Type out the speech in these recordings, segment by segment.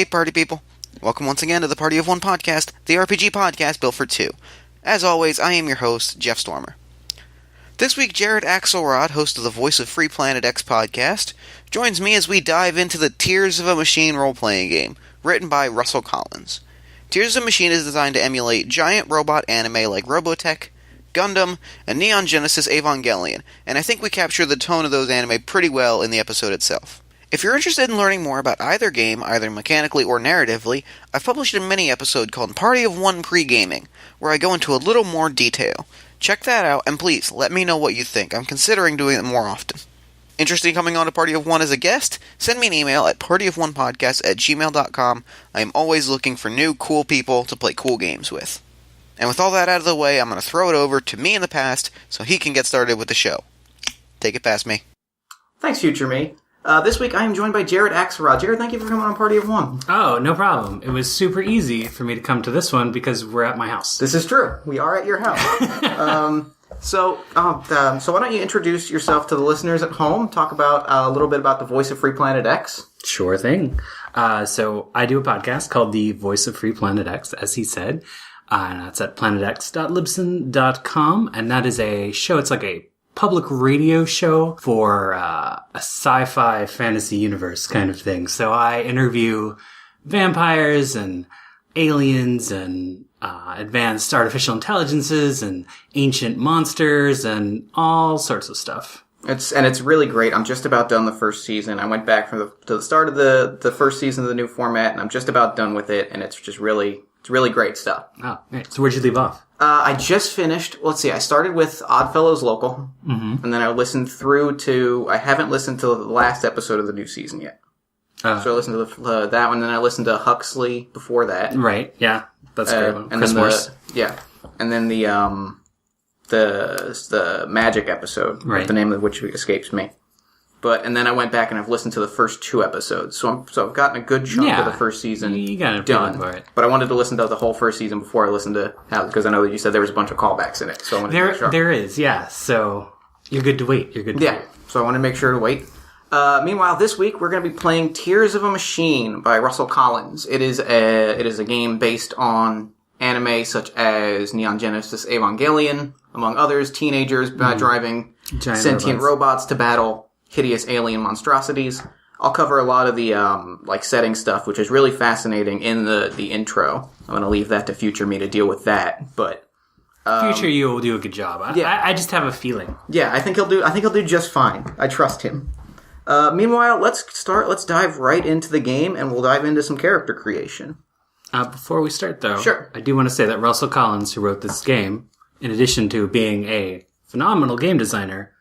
Alright, party people. Welcome once again to the Party of One podcast, the RPG podcast built for two. As always, I am your host, Jeff Stormer. This week, Jared Axelrod, host of the Voice of Free Planet X podcast, joins me as we dive into the Tears of a Machine role-playing game, written by Russell Collins. Tears of a Machine is designed to emulate giant robot anime like Robotech, Gundam, and Neon Genesis Evangelion, and I think we capture the tone of those anime pretty well in the episode itself. If you're interested in learning more about either game, either mechanically or narratively, I've published a mini-episode called Party of One Pre-Gaming, where I go into a little more detail. Check that out, and please, let me know what you think. I'm considering doing it more often. Interested in coming on to Party of One as a guest? Send me an email at partyofonepodcast@gmail.com. I am always looking for new, cool people to play cool games with. And with all that out of the way, I'm going to throw it over to me in the past so he can get started with the show. Take it past me. Thanks, future me. This week I am joined by Jared Axelrod. Jared, thank you for coming on Party of One. Oh, no problem. It was super easy for me to come to this one because we're at my house. This is true. We are at your house. So why don't you introduce yourself to the listeners at home? Talk about a little bit about the Voice of Free Planet X. Sure thing. So I do a podcast called The Voice of Free Planet X, as he said. And that's at planetx.libsyn.com. And that is a show. It's like a public radio show for a sci-fi fantasy universe kind of thing. So I interview vampires and aliens and advanced artificial intelligences and ancient monsters and all sorts of stuff. It's really great. I'm just about done the first season. I went back to the start of the first season of the new format, and I'm just about done with it. And it's really great stuff. Oh, right. So where'd you leave off? I just finished, let's see, I started with Oddfellows Local, and then I listened through to, I haven't listened to the last episode of the new season yet. So I listened to that one, then I listened to Huxley before that. Right, yeah. That's a great one. And then the Magic episode, right, the name of which escapes me. And then I went back and I've listened to the first two episodes. So I've gotten a good chunk of the first season done. For it. But I wanted to listen to the whole first season before I listened to House, because I know that you said there was a bunch of callbacks in it. So I wanted to make sure. There is, yeah. So you're good to wait. Wait. So I want to make sure to wait. Meanwhile, this week we're going to be playing Tears of a Machine by Russell Collins. It is a game based on anime such as Neon Genesis Evangelion, among others, teenagers driving giant sentient robots to battle hideous alien monstrosities. I'll cover a lot of the setting stuff, which is really fascinating in the intro. I'm going to leave that to future me to deal with that, but future you will do a good job. I just have a feeling. Yeah, I think he'll do just fine. I trust him. Meanwhile, let's dive right into the game, and we'll dive into some character creation. Before we start, though, sure, I do want to say that Russell Collins, who wrote this game, in addition to being a phenomenal game designer,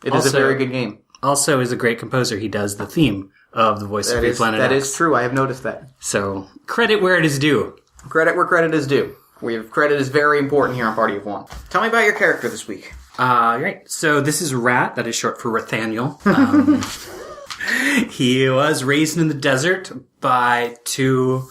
it is a very good game. Also is a great composer. He does the theme of the Voice of Free Planet X. That is true. I have noticed that. So, credit where it is due. Credit where credit is due. Credit is very important here on Party of One. Tell me about your character this week. Right. So, this is Rat. That is short for Rathaniel. He was raised in the desert by two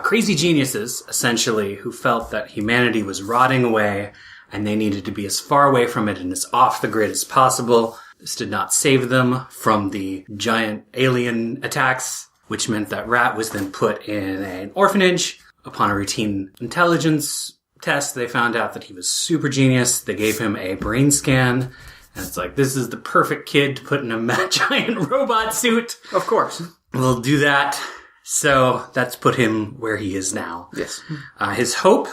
crazy geniuses, essentially, who felt that humanity was rotting away and they needed to be as far away from it and as off the grid as possible. This did not save them from the giant alien attacks, which meant that Rat was then put in an orphanage. Upon a routine intelligence test, they found out that he was super genius. They gave him a brain scan, and it's like, this is the perfect kid to put in a giant robot suit. Of course. We'll do that. So that's put him where he is now. Yes. His hope,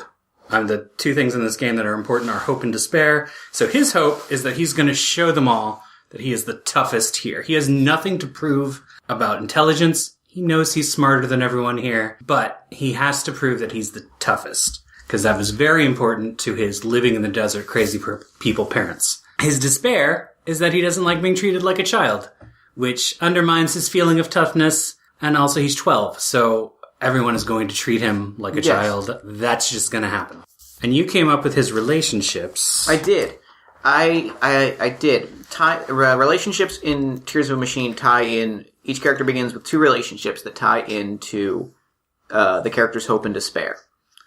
the two things in this game that are important are hope and despair. So his hope is that he's going to show them all that he is the toughest here. He has nothing to prove about intelligence. He knows he's smarter than everyone here, but he has to prove that he's the toughest, because that was very important to his living in the desert crazy people parents. His despair is that he doesn't like being treated like a child, which undermines his feeling of toughness, and also he's 12, so everyone is going to treat him like a child. That's just going to happen. And you came up with his relationships. I did. I did. Relationships in Tears of a Machine tie in. Each character begins with two relationships that tie into the character's hope and despair.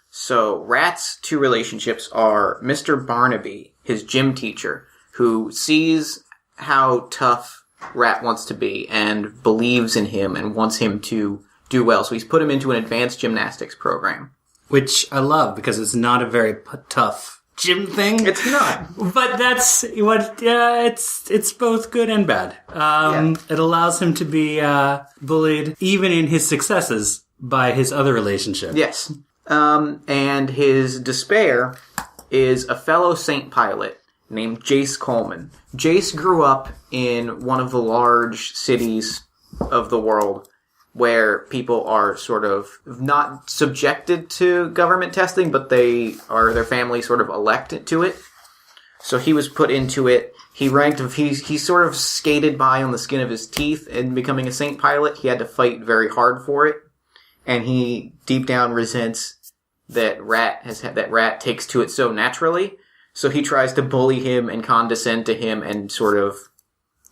So Rat's two relationships are Mr. Barnaby, his gym teacher, who sees how tough Rat wants to be and believes in him and wants him to do well. So he's put him into an advanced gymnastics program. Which I love, because it's not a very tough gym thing. It's not. But that's what, it's both good and bad. It allows him to be bullied, even in his successes, by his other relationship. Yes. And his despair is a fellow Saint pilot named Jace Coleman. Jace grew up in one of the large cities of the world where people are sort of not subjected to government testing, but their family sort of elected to it. So he was put into it. He sort of skated by on the skin of his teeth in becoming a Saint pilot. He had to fight very hard for it. And he deep down resents that Rat takes to it so naturally. So he tries to bully him and condescend to him and sort of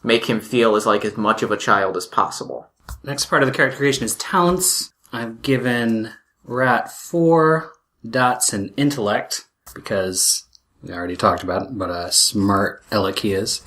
make him feel as much of a child as possible. Next part of the character creation is talents. I've given Rat 4 dots in intellect, because we already talked about it, what a smart aleck he is.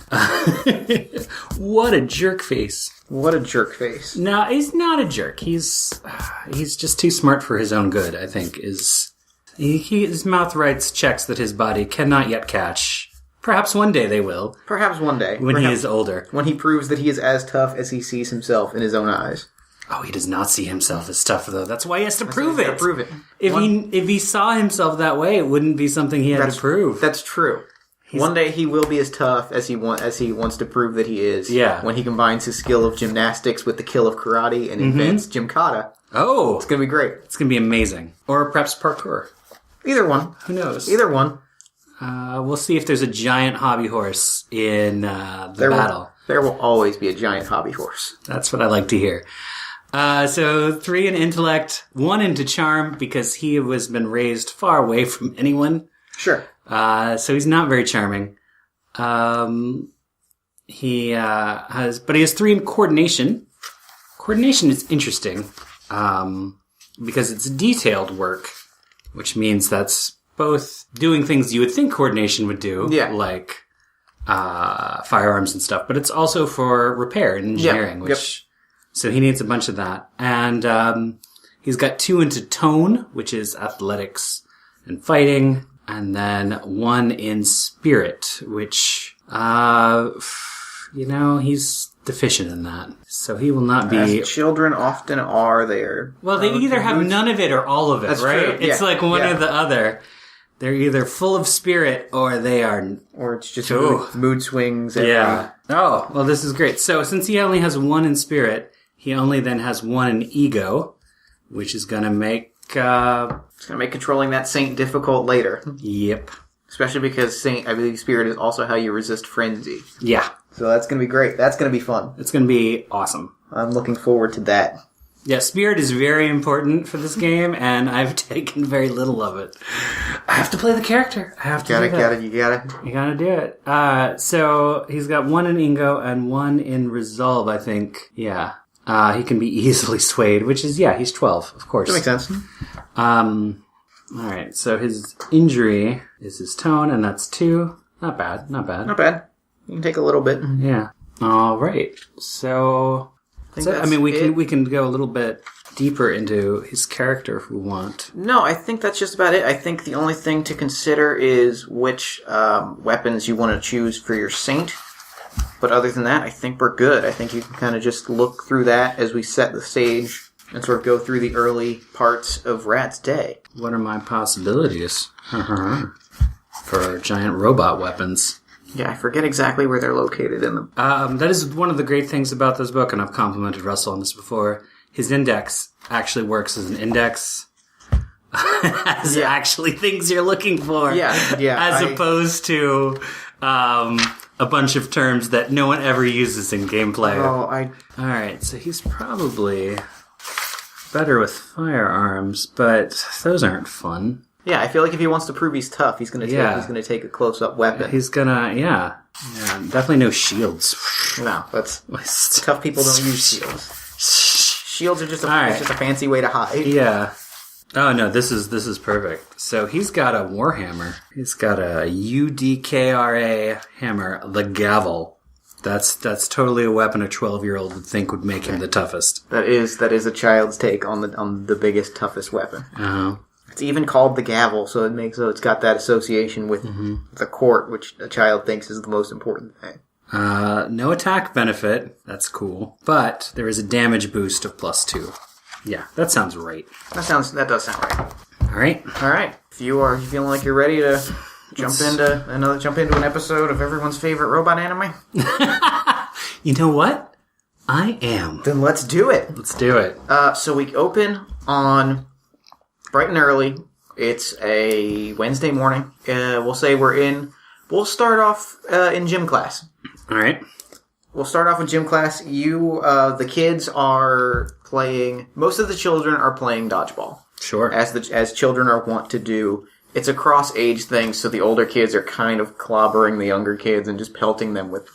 What a jerk face. What a jerk face. No, he's not a jerk. He's just too smart for his own good, I think. His mouth writes checks that his body cannot yet catch. Perhaps one day they will. Perhaps one day. When he is older. When he proves that he is as tough as he sees himself in his own eyes. Oh, he does not see himself as tough, though. That's why he has to prove it. Prove it. If he saw himself that way, it wouldn't be something he had to prove. That's true. One day he will be as tough as he wants to prove that he is. Yeah. When he combines his skill of gymnastics with the kill of karate and invents Gymkata. Oh! It's going to be great. It's going to be amazing. Or perhaps parkour. Either one. Who knows? Either one. We'll see if there's a giant hobby horse in the battle. There will always be a giant hobby horse. That's what I like to hear. So 3 in intellect, 1 into charm, because he has been raised far away from anyone. Sure. So he's not very charming. He has 3 in coordination. Coordination is interesting, because it's detailed work, which means that's both doing things you would think coordination would do, like firearms and stuff, but it's also for repair and engineering, so he needs a bunch of that. And he's got 2 into tone, which is athletics and fighting, and then 1 in spirit, which, he's deficient in that. So he will not be... As children often are there. Well, they either have none of it or all of it, That's right? True. It's like one or the other. They're either full of spirit or they are... Or it's just mood swings. Yeah. Oh, well, this is great. So since he only has 1 in spirit, he only then has 1 in ego, which is going to make... It's going to make controlling that Saint difficult later. Yep. Especially because Saint, I believe spirit is also how you resist frenzy. Yeah. So that's going to be great. That's going to be fun. It's going to be awesome. I'm looking forward to that. Yeah, spirit is very important for this game, and I've taken very little of it. I have to play the character. I have to You got it. You gotta do it. So he's got 1 in ego and 1 in resolve, I think. Yeah. He can be easily swayed, which is, he's 12, of course. That makes sense. Alright, so his injury is his tone, and that's 2. Not bad. Not bad. You can take a little bit. Yeah. Alright. So... we can go a little bit deeper into his character if we want. No, I think that's just about it. I think the only thing to consider is which weapons you want to choose for your Saint. But other than that, I think we're good. I think you can kind of just look through that as we set the stage and sort of go through the early parts of Rat's day. What are my possibilities for giant robot weapons? Yeah, I forget exactly where they're located in them. That is one of the great things about this book, and I've complimented Russell on this before. His index actually works as an index. As actually things you're looking for. Yeah. As opposed to a bunch of terms that no one ever uses in gameplay. Alright, so he's probably better with firearms, but those aren't fun. Yeah, I feel like if he wants to prove he's tough, he's going to take a close-up weapon. He's gonna, yeah, definitely no shields. No, tough people don't use shields. Shields are just a fancy way to hide. Yeah. Oh no, this is perfect. So he's got a warhammer. He's got a UDKRA hammer, the gavel, That's totally a weapon a 12-year-old would think would make him the toughest. That is a child's take on the biggest, toughest weapon. Uh-huh. It's even called the gavel, so it's got that association with the court, which a child thinks is the most important thing. No attack benefit. That's cool. But there is a damage boost of +2. Yeah, that sounds right. That does sound right. All right. All right. If you feeling like you're ready to jump into an episode of everyone's favorite robot anime, You know what? I am. then let's do it. Let's do it. So we open on bright and early. It's a Wednesday morning. We'll say we'll start off in gym class. All right. We'll start off with gym class. The kids are playing, most of the children are playing dodgeball. Sure. As children are wont to do. It's a cross-age thing, so the older kids are kind of clobbering the younger kids and just pelting them with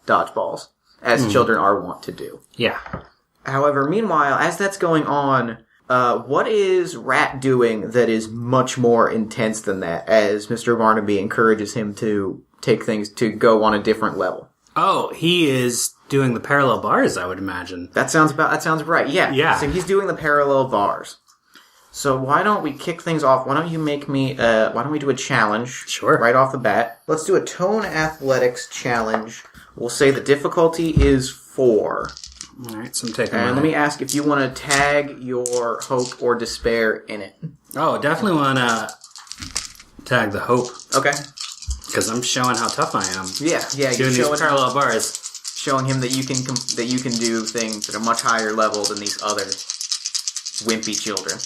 dodgeballs, as children are wont to do. Yeah. However, meanwhile, as that's going on, what is Rat doing that is much more intense than that, as Mr. Barnaby encourages him to take things to go on a different level? Oh, he is doing the parallel bars, I would imagine. That sounds right, yeah. Yeah. So he's doing the parallel bars. So why don't we kick things off? Why don't you make me, why don't we do a challenge? Sure. Right off the bat. Let's do a Tone Athletics challenge. We'll say the difficulty is 4. All right, so I'm taking And let me ask if you want to tag your hope or despair in it. Oh, definitely want to tag the hope. Okay. Because I'm showing how tough I am. Yeah. Doing these parallel bars. Showing him that you can do things at a much higher level than these other wimpy children.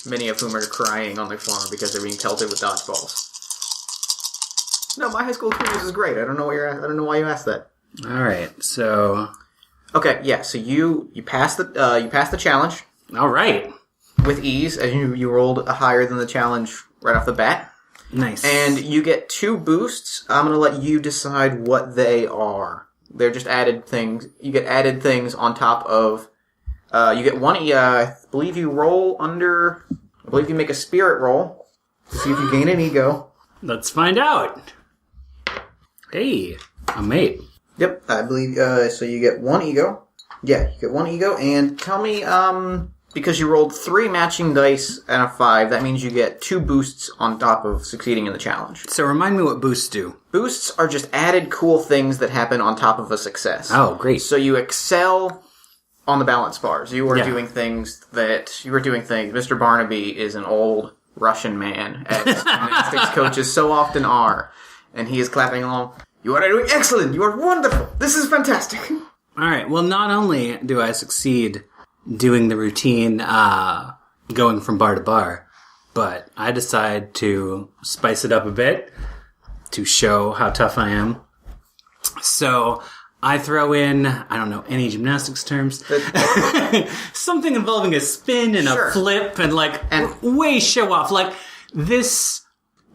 Many of whom are crying on the farm because they're being pelted with dodgeballs. No, my high school experience is great. I don't know why you asked that. All right, so okay, yeah. So you passed the challenge. All right, with ease, as you rolled higher than the challenge right off the bat. Nice. And you get 2 boosts. I'm going to let you decide what they are. They're just added things. You get added things on top of. You get one. I believe you roll under. I believe you make a spirit roll to see if you gain an ego. Let's find out. Hey, I'm 8. Yep, I believe. So you get 1 ego. Yeah, you get 1 ego. And tell me, because you rolled 3 matching dice and a 5, that means you get 2 boosts on top of succeeding in the challenge. So remind me what boosts do. Boosts are just added cool things that happen on top of a success. Oh, great. So you excel on the balance bars. You are doing things. Mr. Barnaby is an old Russian man, as gymnastics coaches so often are. And he is clapping along. You are doing excellent. You are wonderful. This is fantastic. All right. Well, not only do I succeed doing the routine, going from bar to bar, but I decide to spice it up a bit to show how tough I am. So I throw in, I don't know any gymnastics terms, something involving a spin and a flip and way show off. Like this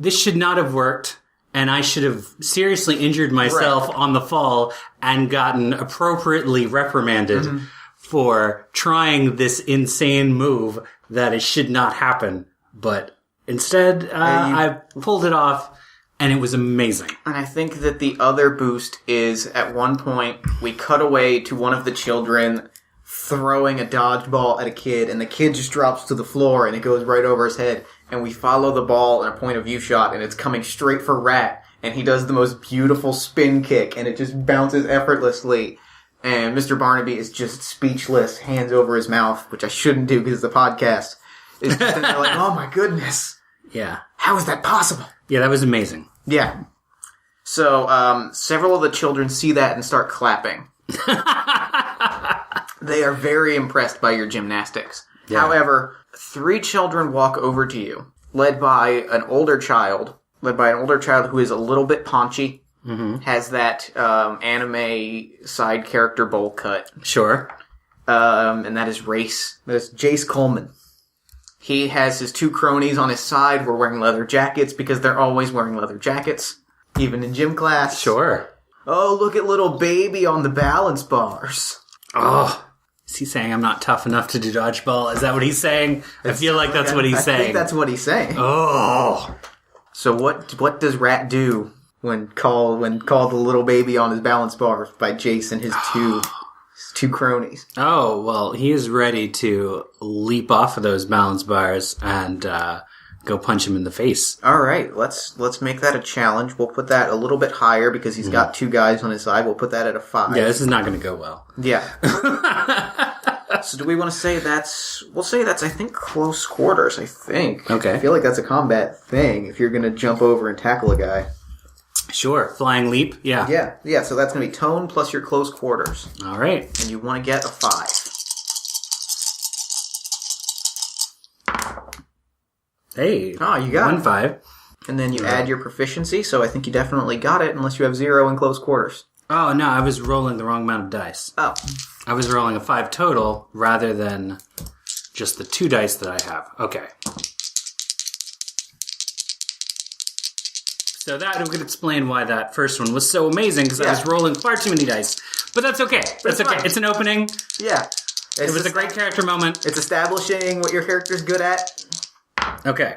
should not have worked. And I should have seriously injured myself on the fall and gotten appropriately reprimanded for trying this insane move that it should not happen. But instead, I pulled it off, and it was amazing. And I think that the other boost is, at one point, we cut away to one of the children throwing a dodgeball at a kid, and the kid just drops to the floor, and it goes right over his head. And we follow the ball in a point of view shot, and it's coming straight for Rat, and he does the most beautiful spin kick, and it just bounces effortlessly. And Mr. Barnaby is just speechless, hands over his mouth, which I shouldn't do because it's a podcast. It's just in there like, oh my goodness. Yeah. How is that possible? Yeah, that was amazing. Yeah. So, several of the children see that and start clapping. They are very impressed by your gymnastics. Yeah. However, 3 children walk over to you, led by an older child who is a little bit paunchy, has that anime side character bowl cut. Sure. And that is Jace Coleman. He has his 2 cronies on his side who are wearing leather jackets because they're always wearing leather jackets, even in gym class. Sure. Oh, look at little baby on the balance bars. Oh. Is he saying I'm not tough enough to do dodgeball? Is that what he's saying? I feel like that's what he's saying. I think that's what he's saying. Oh. So what does Rat do when called the little baby on his balance bar by Jace and his two cronies. Oh, well, he is ready to leap off of those balance bars and go punch him in the face. All right, let's make that a challenge. We'll put that a little bit higher because he's got 2 guys on his side. We'll put that at a 5. Yeah, this is not going to go well. Yeah. So do we want to say we'll say that's, I think, close quarters, I think. Okay. I feel like that's a combat thing if you're going to jump over and tackle a guy. Sure. Flying leap. Yeah. Yeah, so that's going to be tone plus your close quarters. All right. And you want to get a 5. Hey. Oh, you got 1 5. And then you add your proficiency, so I think you definitely got it unless you have 0 in close quarters. Oh, no, I was rolling the wrong amount of dice. Oh. I was rolling a 5 total rather than just the 2 dice that I have. Okay. So that would explain why that first one was so amazing, because I was rolling far too many dice. But that's okay. That's okay. Fine. It's an opening. Yeah. It was a great character moment. It's establishing what your character's good at. Okay.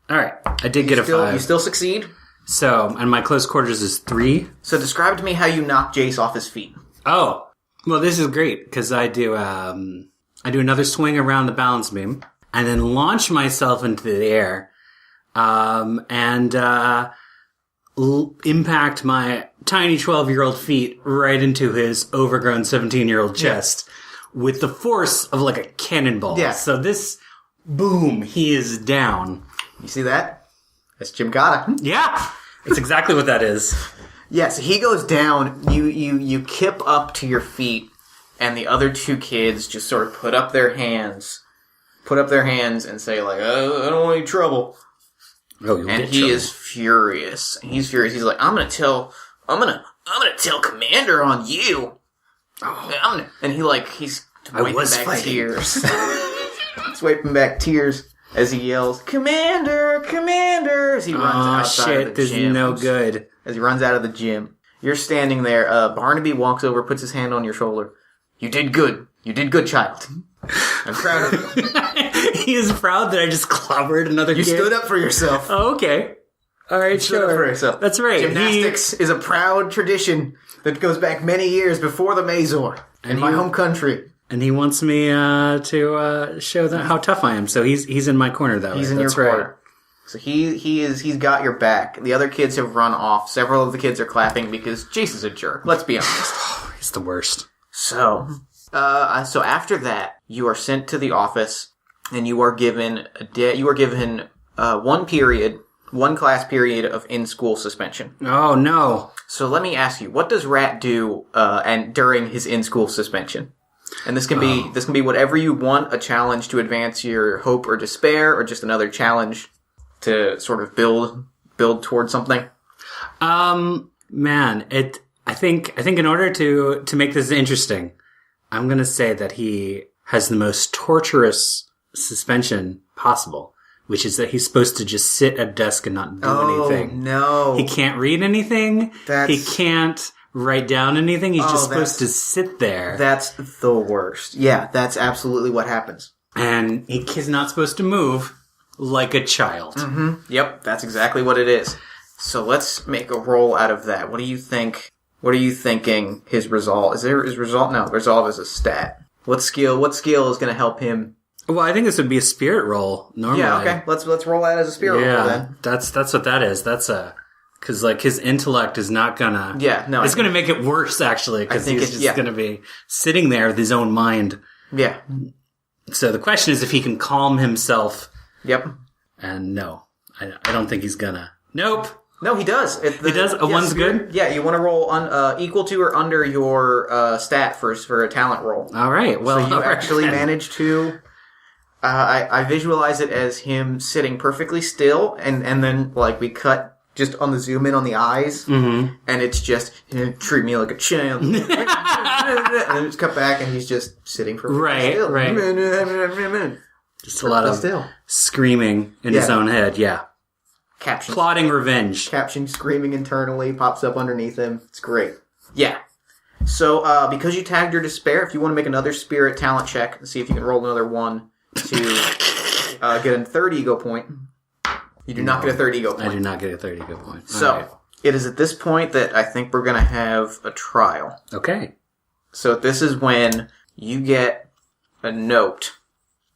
All right. I did get a 5. You still succeed. So, and my close quarters is 3. So describe to me how you knock Jace off his feet. Oh. Well, this is great, because I do another swing around the balance beam, and then launch myself into the air, and impact my tiny 12-year-old feet right into his overgrown 17-year-old chest with the force of like a cannonball. Yeah. So this, boom, he is down. You see that? That's Jim Gata. Yeah. That's exactly what that is. Yeah, so he goes down, you kip up to your feet, and the other 2 kids just sort of put up their hands and say like, I don't want any trouble. Oh, you'll And get he trouble. is furious. He's furious. He's like, I'm gonna tell Commander on you. And he's wiping back tears. He's wiping back tears as he yells, Commander, Commander, as he runs outside of the this gym. is no good. As he runs out of the gym. You're standing there. Barnaby walks over, puts his hand on your shoulder. You did good. You did good, child. I'm proud of you. He is proud that I just clobbered another You kid. stood up for yourself. Oh, okay. All right, Stood up for sure. yourself. That's right. Gymnastics is a proud tradition that goes back many years before the Mazor in my home country. And he wants me to show them how tough I am. So he's in my corner that way. He's in your corner. So he's got your back. The other kids have run off. Several of the kids are clapping because Jace is a jerk. Let's be honest. He's the worst. So after that, you are sent to the office, and you are given one class period of in-school suspension. Oh no! So let me ask you, what does Rat do and during his in-school suspension? And this can be whatever you want: a challenge to advance your hope or despair, or just another challenge to sort of build towards something. Man, I think in order to make this interesting, I'm gonna say that he has the most torturous suspension possible, which is that he's supposed to just sit at a desk and not do anything. No. He can't read anything. He can't write down anything. He's just supposed to sit there. That's the worst. Yeah, that's absolutely what happens. And he's not supposed to move like a child. Mm-hmm. Yep, that's exactly what it is. So let's make a roll out of that. What do you think? What are you thinking his resolve? Is there his resolve? No, resolve is a stat. What skill is going to help him? Well, I think this would be a spirit roll normally. Yeah, okay. Let's roll that as a spirit roll then. That's what that is. That's because like his intellect is not gonna. Yeah, no. It's gonna make it worse actually because he's just gonna be sitting there with his own mind. Yeah. So the question is if he can calm himself. Yep. And no, I don't think he's gonna. Nope. No, he does. He does? A one's good? Yeah, you want to roll equal to or under your stat for a talent roll. All right. Well, so you actually managed to... I visualize it as him sitting perfectly still, and then like we cut just on the zoom in on the eyes, and it's just, treat me like a child. And then it's cut back, and he's just sitting perfectly still. Right. Just a lot of screaming in his own head, Captions. Plotting revenge. Caption screaming internally, pops up underneath him. It's great. Yeah. So, because you tagged your despair, if you want to make another spirit talent check and see if you can roll another one to get a third ego point. You do not get a third ego point. I do not get a third ego point. So, It is at this point that I think we're going to have a trial. Okay. So this is when you get a note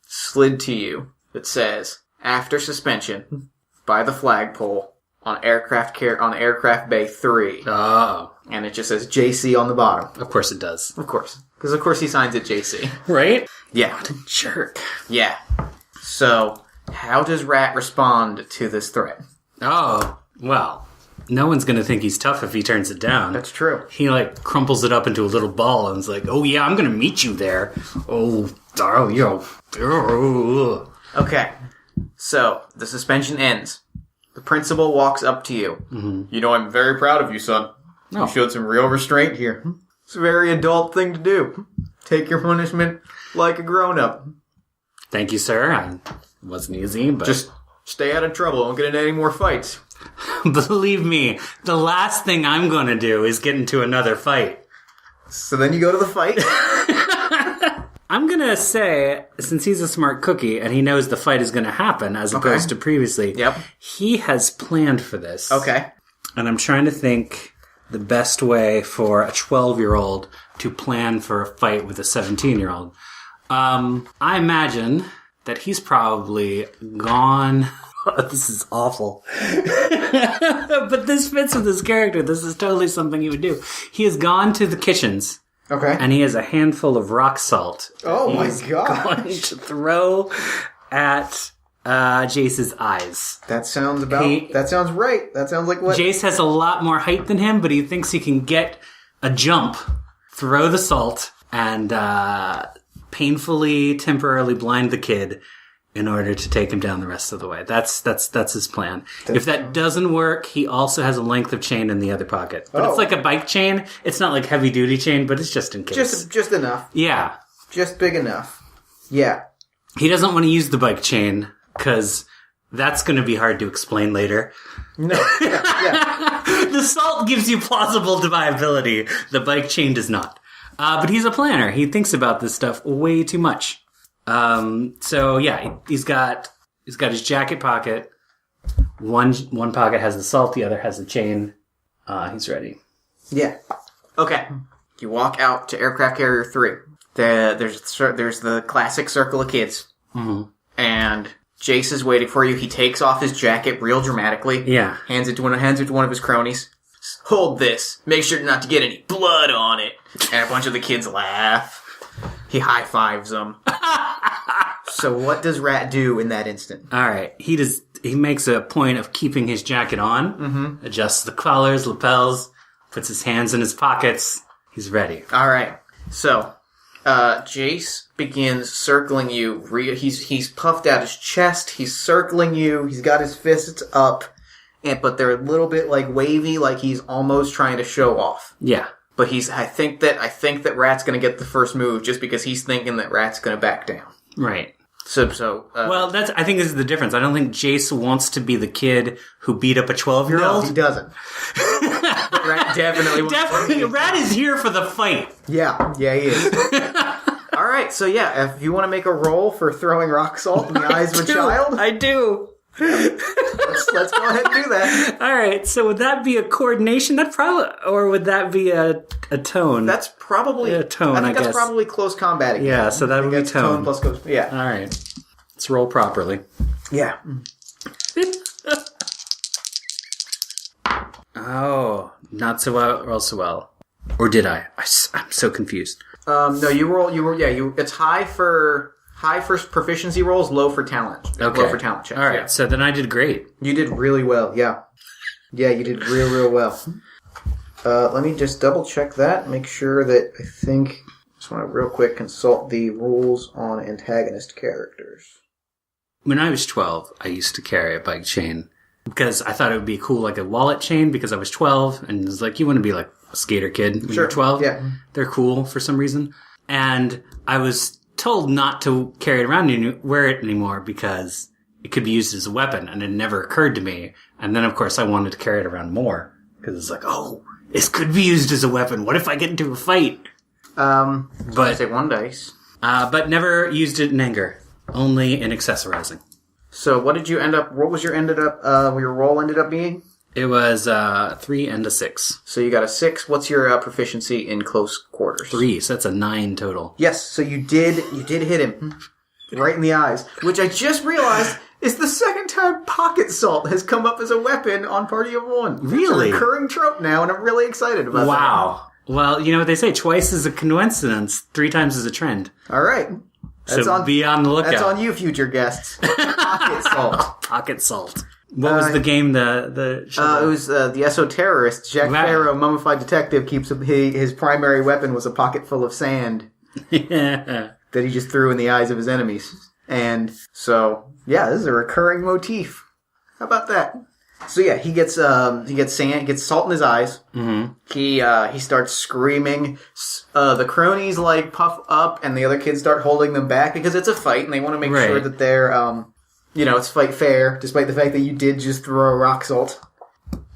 slid to you that says, after suspension by the flagpole on aircraft bay 3. Oh. And it just says JC on the bottom. Of course it does. Of course. Because of course he signs it JC. Right? Yeah. What a jerk. Yeah. So, how does Rat respond to this threat? Oh, well, no one's going to think he's tough if he turns it down. That's true. He, crumples it up into a little ball and is like, oh, yeah, I'm going to meet you there. Oh, yo. Okay. So, the suspension ends. The principal walks up to you. Mm-hmm. You know, I'm very proud of you, son. Oh. You showed some real restraint here. It's a very adult thing to do. Take your punishment like a grown-up. Thank you, sir. It wasn't easy, but... Just stay out of trouble. Don't get into any more fights. Believe me, the last thing I'm going to do is get into another fight. So then you go to the fight. I'm going to say, since he's a smart cookie and he knows the fight is going to happen as opposed to previously, Yep. he has planned for this. Okay. And I'm trying to think the best way for a 12-year-old to plan for a fight with a 17-year-old. I imagine that he's probably gone... This is awful. But this fits with his character. This is totally something he would do. He has gone to the kitchens. Okay. And he has a handful of rock salt. Oh my God! Going to throw at Jace's eyes. That sounds that sounds right. That sounds like what... Jace has a lot more height than him, but he thinks he can get a jump, throw the salt, and painfully, temporarily blind the kid in order to take him down the rest of the way. That's his plan. If that doesn't work, he also has a length of chain in the other pocket. But it's like a bike chain. It's not like heavy duty chain, but it's just in case. Just enough. Yeah. Just big enough. Yeah. He doesn't want to use the bike chain because that's going to be hard to explain later. No. Yeah. The salt gives you plausible deniability. The bike chain does not. But he's a planner. He thinks about this stuff way too much. So yeah, he's got his jacket pocket. One pocket has the salt, the other has the chain. He's ready. Yeah. Okay. You walk out to aircraft carrier 3. There's the classic circle of kids. Mm-hmm. And Jace is waiting for you. He takes off his jacket real dramatically. Yeah. Hands it to one of his cronies. Hold this. Make sure not to get any blood on it. And a bunch of the kids laugh. He high-fives them. So what does Rat do in that instant? All right. He makes a point of keeping his jacket on, adjusts the collars, lapels, puts his hands in his pockets. He's ready. All right. So, Jace begins circling you. He's puffed out his chest. He's circling you. He's got his fists up, but they're a little bit wavy, like he's almost trying to show off. Yeah. But I think that Rat's going to get the first move just because he's thinking that Rat's going to back down. Right. Well, I think this is the difference. I don't think Jace wants to be the kid who beat up a 12-year-old. No, he doesn't. But Rat definitely wants Definitely, Rat is here for the fight. Yeah, he is. All right, so yeah, if you want to make a roll for throwing rock salt in the eyes of a child, I do. let's go ahead and do that. All right, so would that be a coordination? Or would that be a tone? That's probably a tone. I guess that's probably close combat again. Yeah, so that would be tone. Plus close. Yeah. All right, let's roll properly. Yeah. Oh, not so well. Roll so well. Or did I? I'm so confused. No, you roll. It's high for proficiency rolls, low for talent. Okay. Low for talent checks. All right, yeah. so then I did great. You did really well. Yeah. Yeah, you did real well. Let me just double check that. Make sure that just want to real quick consult the rules on antagonist characters. When I was 12, I used to carry a bike chain because I thought it would be cool, like a wallet chain, because I was 12, and it was like, you want to be like a skater kid when you're 12. Yeah. They're cool for some reason. And I was told not to carry it around and wear it anymore because it could be used as a weapon, and it never occurred to me. And then, of course, I wanted to carry it around more because it's like, oh, this could be used as a weapon. What if I get into a fight? But say 1 dice. But never used it in anger. Only in accessorizing. So what did you end up? What was your your roll ended up being? It was 3 and a 6. So you got a 6. What's your proficiency in close quarters? 3, so that's a 9 total. Yes, so you did hit him right in the eyes, which I just realized is the second time pocket salt has come up as a weapon on Party of One. Really? It's a recurring trope now, and I'm really excited about that. Wow. Well, you know what they say, twice is a coincidence, 3 times is a trend. All right. So be on the lookout. That's on you, future guests. Pocket salt. Pocket salt. What was the game? It was the Esoterrorist. Jack Farrow, mummified detective, keeps his primary weapon was a pocket full of sand Yeah. that he just threw in the eyes of his enemies. And so, yeah, this is a recurring motif. How about that? So yeah, he gets sand, gets salt in his eyes. Mm-hmm. He starts screaming. The cronies like puff up, and the other kids start holding them back because it's a fight, and they want to make sure that they're it's fight fair, despite the fact that you did just throw rock salt.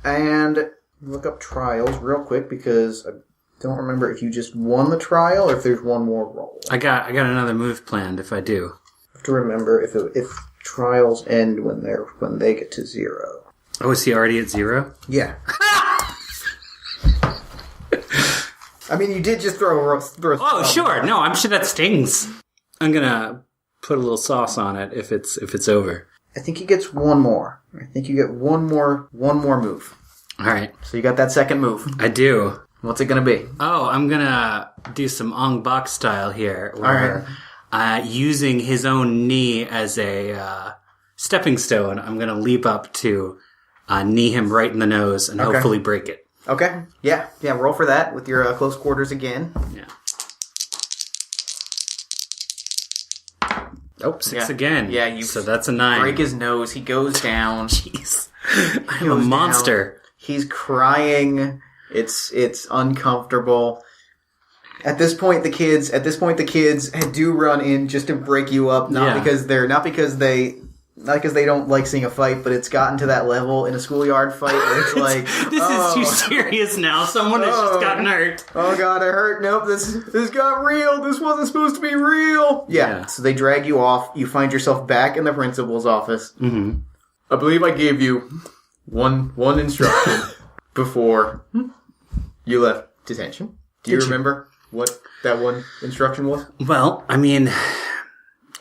And look up trials real quick because I don't remember if you just won the trial or if there's one more roll. I got another move planned if I do. I have to remember if trials end when they get to 0. Oh, is he already at 0? Yeah. I mean, you did just throw Oh, sure. No, I'm sure that stings. I'm gonna put a little sauce on it if it's over. I think he gets one more. I think you get one more move. All right. So you got that second move. I do. What's it gonna be? Oh, I'm gonna do some Ong Bak style here. Where, using his own knee as a stepping stone, I'm gonna leap up to knee him right in the nose and hopefully break it. Okay. Yeah. Roll for that with your close quarters again. Yeah. Oh, 6 again. Yeah, so that's a 9. Break his nose. He goes down. Jeez. I'm a monster. Down. He's crying. It's uncomfortable. At this point, the kids do run in just to break you up, not because they don't like seeing a fight, but it's gotten to that level in a schoolyard fight where it's like, this is too serious now. Someone has just gotten hurt. Oh god, I hurt. Nope, this got real. This wasn't supposed to be real. Yeah. So they drag you off. You find yourself back in the principal's office. Mm-hmm. I believe I gave you one instruction before you left detention. Do you remember what that one instruction was? Well, I mean,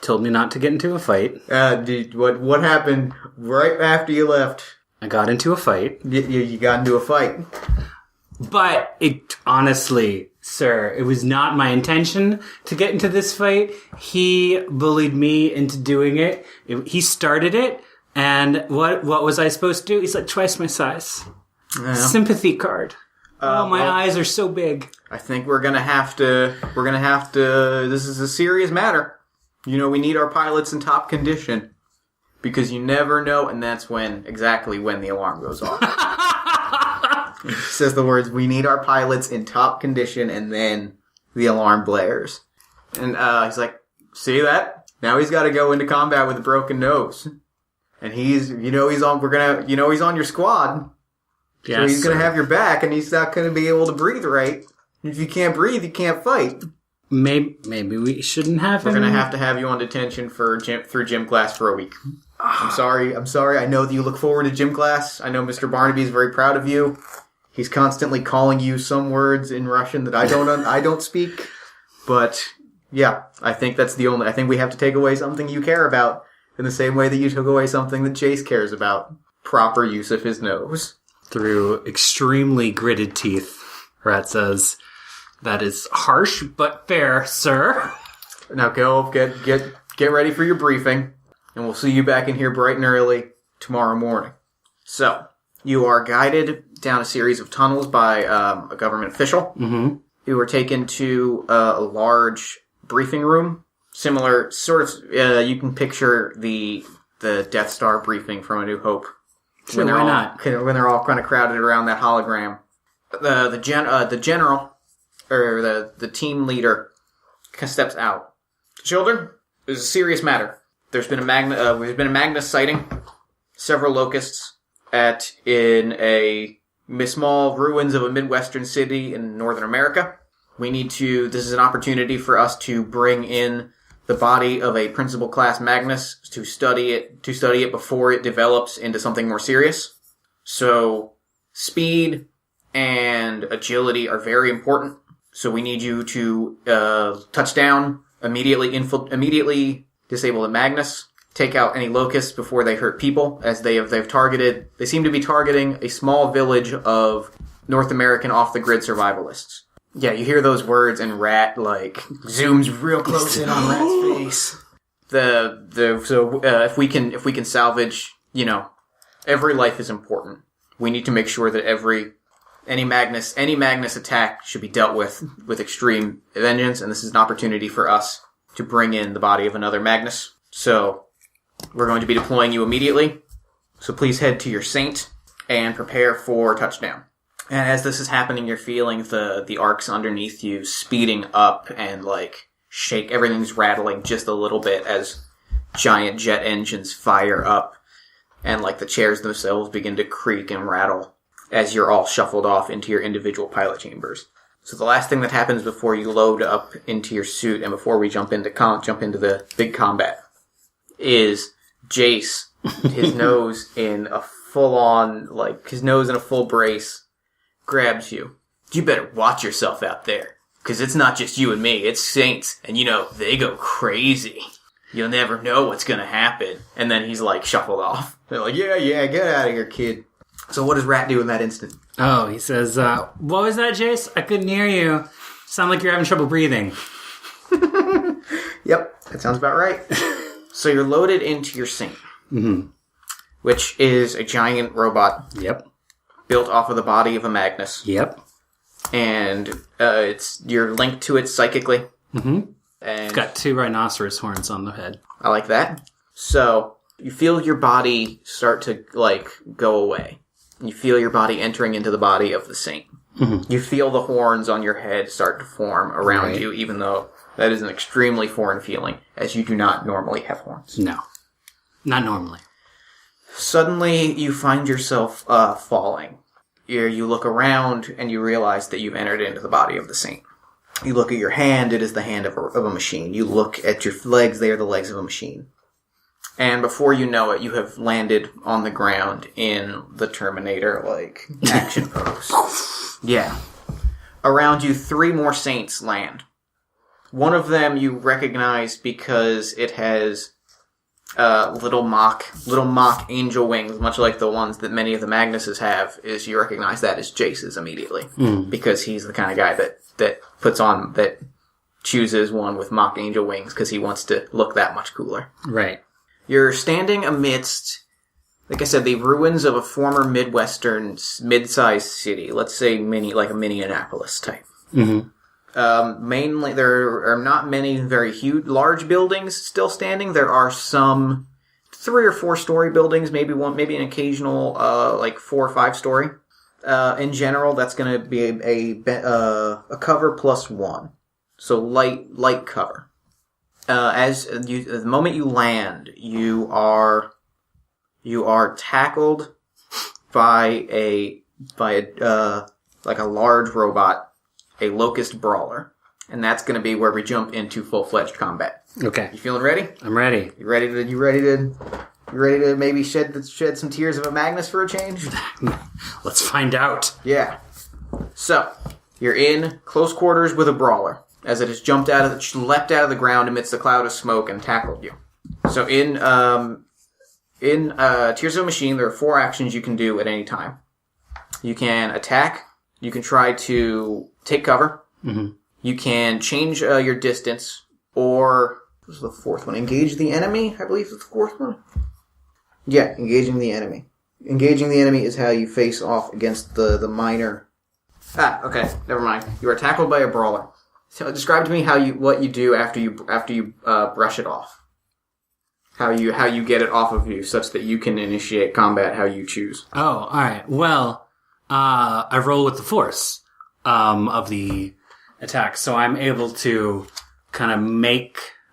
told me not to get into a fight. What happened right after you left? I got into a fight. You got into a fight. But honestly, sir, it was not my intention to get into this fight. He bullied me into doing it. He started it. And what was I supposed to do? He's like twice my size. Yeah. Sympathy card. My eyes are so big. I think we're gonna have to, this is a serious matter. You know, we need our pilots in top condition. Because you never know, and that's exactly when the alarm goes off. It says the words, we need our pilots in top condition, and then the alarm blares. And he's like, see that? Now he's gotta go into combat with a broken nose. And he's on your squad. Yes, so he's going to have your back, and he's not going to be able to breathe right. If you can't breathe, you can't fight. Maybe we shouldn't have him. We're going to have you on detention through gym class for a week. I'm sorry. I know that you look forward to gym class. I know Mr. Barnaby is very proud of you. He's constantly calling you some words in Russian that I don't speak. But yeah, I think I think we have to take away something you care about in the same way that you took away something that Chase cares about. Proper use of his nose. Through extremely gritted teeth, Rat says, that is harsh but fair, sir. Now go get ready for your briefing, and we'll see you back in here bright and early tomorrow morning. So, you are guided down a series of tunnels by a government official. Mm-hmm. You were taken to a large briefing room. Similar, sort of, you can picture the Death Star briefing from A New Hope. Sure, why not? When they're all kind of crowded around that hologram. The general, or the team leader, steps out. Children, there's a serious matter. There's been a Magnus sighting. Several locusts in a small ruins of a Midwestern city in Northern America. This is an opportunity for us to bring in the body of a principal class Magnus to study it before it develops into something more serious. So speed and agility are very important. So we need you to touch down, immediately disable the Magnus, take out any locusts before they hurt people, as they've targeted. They seem to be targeting a small village of North American off-the-grid survivalists. Yeah, you hear those words, and Rat zooms real close in on Rat's face. If we can salvage, every life is important. We need to make sure that any Magnus attack should be dealt with extreme vengeance, and this is an opportunity for us to bring in the body of another Magnus. So, we're going to be deploying you immediately. So please head to your Saint and prepare for touchdown. And as this is happening, you're feeling the arcs underneath you speeding up and shake. Everything's rattling just a little bit as giant jet engines fire up, and the chairs themselves begin to creak and rattle as you're all shuffled off into your individual pilot chambers. So the last thing that happens before you load up into your suit and before we jump into the big combat is Jace, his nose in a full brace, grabs you. You better watch yourself out there, because it's not just you and me, it's Saints, and they go crazy. You'll never know what's gonna happen. And then he's shuffled off. They're yeah, get out of here, kid. So what does Rat do in that instant? Oh, he says, what was that, Jace? I couldn't hear you. Sound like you're having trouble breathing. Yep, that sounds about right. So you're loaded into your Saint. Mm-hmm. Which is a giant robot. Yep. Built off of the body of a Magnus. Yep. And you're linked to it psychically. Mm-hmm. And it's got 2 rhinoceros horns on the head. I like that. So you feel your body start to go away. You feel your body entering into the body of the Saint. Mm-hmm. You feel the horns on your head start to form around you, even though that is an extremely foreign feeling, as you do not normally have horns. No. Not normally. Suddenly, you find yourself falling. You look around, and you realize that you've entered into the body of the Saint. You look at your hand, it is the hand of a machine. You look at your legs, they are the legs of a machine. And before you know it, you have landed on the ground in the Terminator, action pose. Yeah. Around you, 3 more Saints land. One of them you recognize because it has little mock angel wings, much like the ones that many of the Magnuses have. Is you recognize that as Jace's immediately, because he's the kind of guy that chooses one with mock angel wings because he wants to look that much cooler. Right. You're standing amidst, like I said, the ruins of a former Midwestern mid-sized city. Let's say a Minneapolis type. Mm-hmm. Mainly, there are not many very huge, large buildings still standing. There are some 3 or 4 story buildings, maybe an occasional 4 or 5 story. In general, that's going to be a cover plus 1, so light cover. The moment you land, you are tackled by a large robot, a locust brawler, and that's going to be where we jump into full-fledged combat. Okay. You feeling ready? I'm ready. You ready to maybe shed some tears of a Magnus for a change? Let's find out. Yeah. So, you're in close quarters with a brawler, as it has leapt out of the ground amidst a cloud of smoke and tackled you. So in Tears of a Machine, there are 4 actions you can do at any time. You can attack, you can try to take cover, you can change your distance, or, what was the 4th one? Engage the enemy, I believe is the 4th one. Yeah, engaging the enemy. Engaging the enemy is how you face off against the minor. Okay, never mind. You are tackled by a brawler. So describe to me what you do after you brush it off. How you get it off of you, such that you can initiate combat how you choose. Oh, all right. Well, I roll with the force of the attack, so I'm able to kind of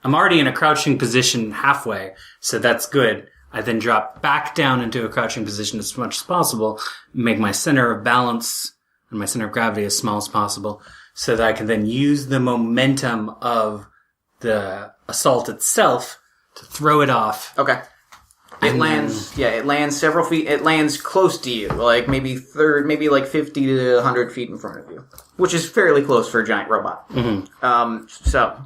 I'm already in a crouching position halfway, so that's good. I then drop back down into a crouching position as much as possible, make my center of balance and my center of gravity as small as possible, so that I can then use the momentum of the assault itself to throw it off. Okay. It lands several feet. It lands close to you, like maybe like 50 to 100 feet in front of you, which is fairly close for a giant robot. So,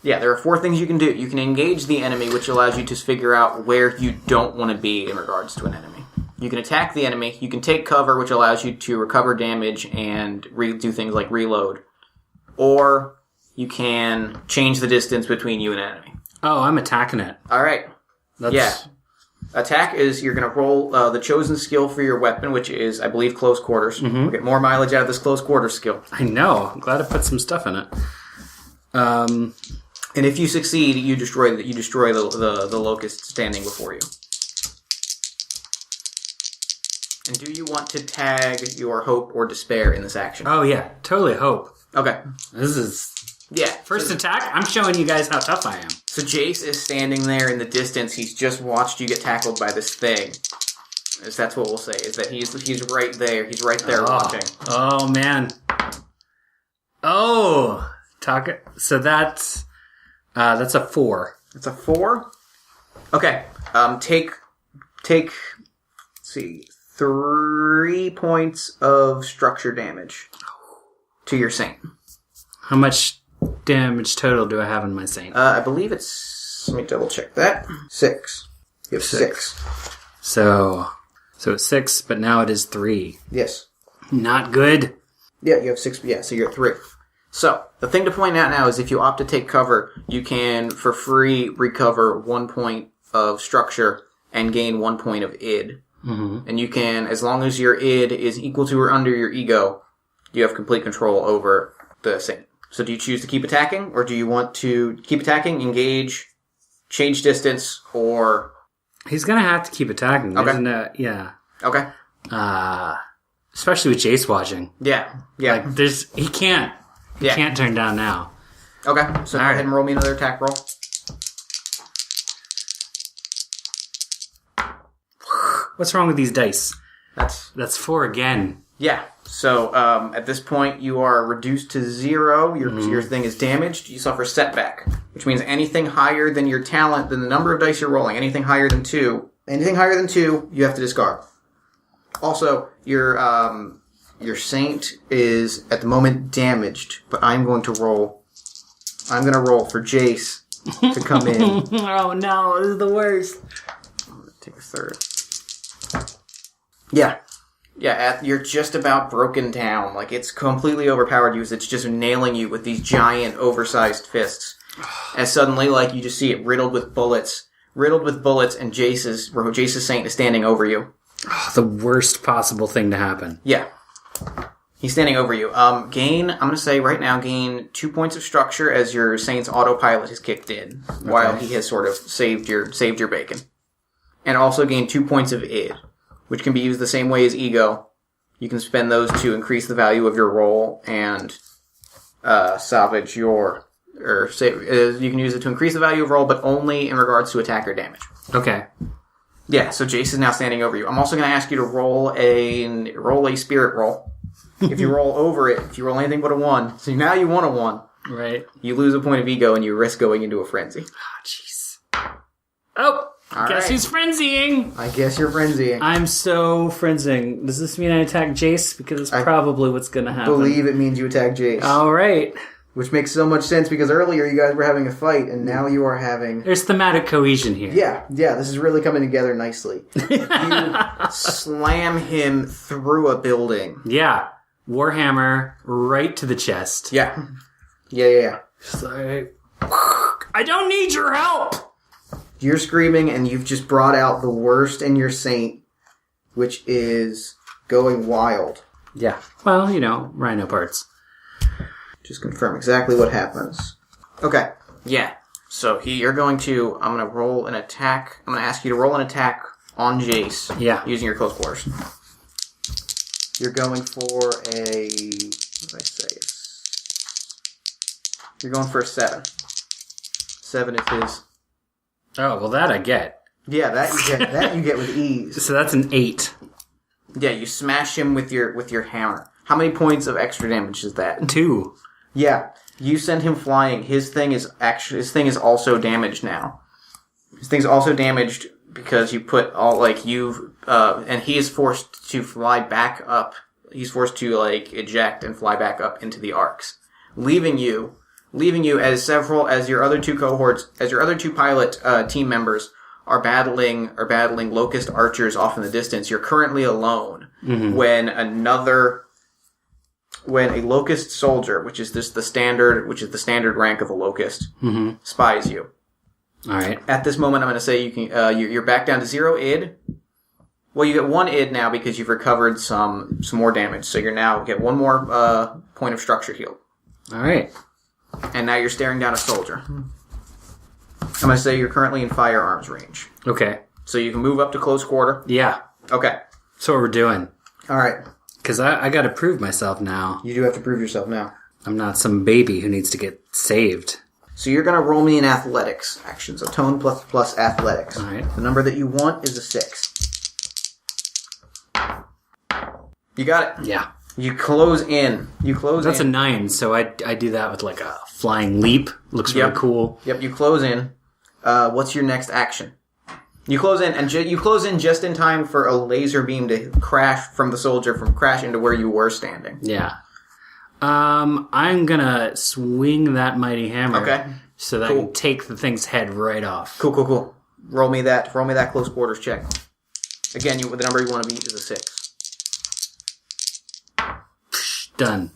yeah, there are 4 things you can do. You can engage the enemy, which allows you to figure out where you don't want to be in regards to an enemy. You can attack the enemy. You can take cover, which allows you to recover damage and do things like reload. Or you can change the distance between you and an enemy. Oh, I'm attacking it. All right. Yeah. Attack is you're going to roll the chosen skill for your weapon, which is, I believe, close quarters. We'll get more mileage out of this close quarters skill. I know. I'm glad I put some stuff in it. And if you succeed, you destroy the locust standing before you. And do you want to tag your hope or despair in this action? Oh, yeah. Totally hope. Okay. This is... Yeah. First attack, I'm showing you guys how tough I am. So Jace is standing there in the distance. He's just watched you get tackled by this thing. That's what we'll say, is that he's right there. He's right there watching. Oh, man. Oh. So that's a 4. It's a 4? Okay. Take, let's see, 3 points of structure damage to your Saint. How much damage total do I have in my Saint? I believe it's... Let me double check that. 6. You have 6. So it's 6, but now it is 3. Yes. Not good. Yeah, you have 6. Yeah, so you're at 3. So, the thing to point out now is if you opt to take cover, you can, for free, recover 1 point of structure and gain 1 point of id. And you can, as long as your id is equal to or under your ego, you have complete control over the Saint. So do you choose to keep attacking, or do you want to keep attacking, engage, change distance, or... He's gonna have to keep attacking. Okay. Yeah. Okay. Especially with Jace watching. Yeah. Yeah. Like, he can't turn down now. Okay. So go ahead and roll me another attack roll. What's wrong with these dice? That's 4 again. Yeah. So at this point, you are reduced to 0. Your thing is damaged. You suffer setback, which means anything higher than your talent, than the number of dice you're rolling, anything higher than 2, you have to discard. Also, your Saint is at the moment damaged, but I'm going to roll for Jace to come in. Oh no, this is the worst. I'm going to take a third. Yeah. Yeah, you're just about broken down. Like, it's completely overpowered you. It's just nailing you with these giant, oversized fists. And suddenly, like, you just see it riddled with bullets, and Jace's Saint is standing over you. Oh, the worst possible thing to happen. Yeah. He's standing over you. I'm going to say right now, gain 2 points of structure as your Saint's autopilot has kicked in, while he has sort of saved your bacon. And also gain 2 points of id, which can be used the same way as ego. You can spend those to increase the value of your roll and salvage your... you can use it to increase the value of roll, but only in regards to attack or damage. Okay. Yeah, so Jace is now standing over you. I'm also going to ask you to roll a spirit roll. If you roll over it, if you roll anything but a 1, so now you want a 1. Right. You lose a point of ego and you risk going into a frenzy. Oh, jeez. Oh! Guess who's frenzying? I guess you're frenzying. I'm so frenzying. Does this mean I attack Jace? Because it's probably what's going to happen. I believe it means you attack Jace. All right. Which makes so much sense because earlier you guys were having a fight and now you are having... There's thematic cohesion here. Yeah, this is really coming together nicely. You slam him through a building. Yeah. Warhammer right to the chest. Yeah. Just like, I don't need your help! You're screaming and you've just brought out the worst in your Saint, which is going wild. Yeah. Well, Rhino parts. Just confirm exactly what happens. Okay. Yeah. So I'm going to roll an attack. I'm going to ask you to roll an attack on Jace. Yeah. Using your close quarters. You're going for what did I say? You're going for a 7. 7 is his. Oh, well, that I get. Yeah, that you get with ease. So that's an 8. Yeah, you smash him with your hammer. How many points of extra damage is that? 2. Yeah, you send him flying. His thing is also damaged now. His thing's also damaged because you put all, like, and he is forced to fly back up. He's forced to, like, eject and fly back up into the arcs, leaving you as your other two pilot team members are battling locust archers off in the distance. You're currently alone when a locust soldier, which is the standard rank of a locust, spies you. All right. At this moment, I'm going to say you can you're back down to 0 id. Well, you get 1 id now because you've recovered some more damage. So you now get 1 more point of structure healed. All right. And now you're staring down a soldier. I'm going to say you're currently in firearms range. Okay. So you can move up to close quarter. Yeah. Okay. That's what we're doing. All right. Because I got to prove myself now. You do have to prove yourself now. I'm not some baby who needs to get saved. So you're going to roll me an athletics action. So tone plus athletics. All right. The number that you want is a 6. You got it. Yeah. You close in. That's a 9, so I do that with like a flying leap. Looks really cool. Yep, you close in. What's your next action? You close in, and you close in just in time for a laser beam to crash into where you were standing. Yeah. I'm gonna swing that mighty hammer. Okay. So that I can take the thing's head right off. Cool. Roll me that close quarters check. Again, the number you want to beat is a 6. Done.